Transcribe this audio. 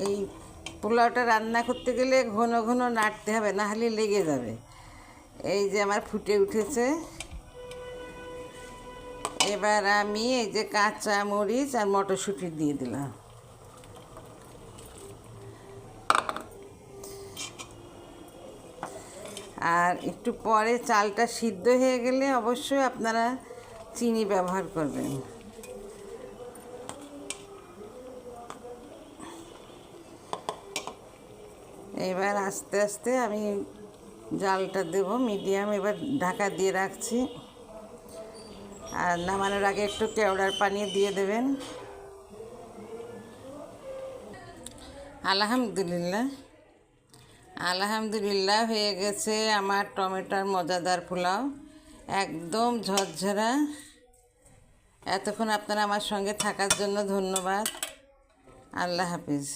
এই পোলাওটা রান্না করতে গেলে ঘন ঘন নাড়তে হবে, না হলে লেগে যাবে। এই যে আমার ফুটে উঠেছে। এবার আমি এই যে কাঁচা মরিচ আর মটরশুঁটি দিয়ে দিলাম। আর একটু পরে চালটা সিদ্ধ হয়ে গেলে অবশ্যই আপনারা চিনি ব্যবহার করবেন। এবার আস্তে আস্তে আমি জালটা দেব মিডিয়াম। এবার ঢাকা দিয়ে রাখছি। আর নামানোর আগে একটু কেওড়ার পানি দিয়ে দেবেন। আলহামদুলিল্লাহ, আলহামদুলিল্লাহ হয়ে গেছে আমার টমেটোর মজাদার পোলাও, একদম ঝরঝরা। এতক্ষণ আপনারা আমার সঙ্গে থাকার জন্য ধন্যবাদ। আল্লাহ হাফিজ।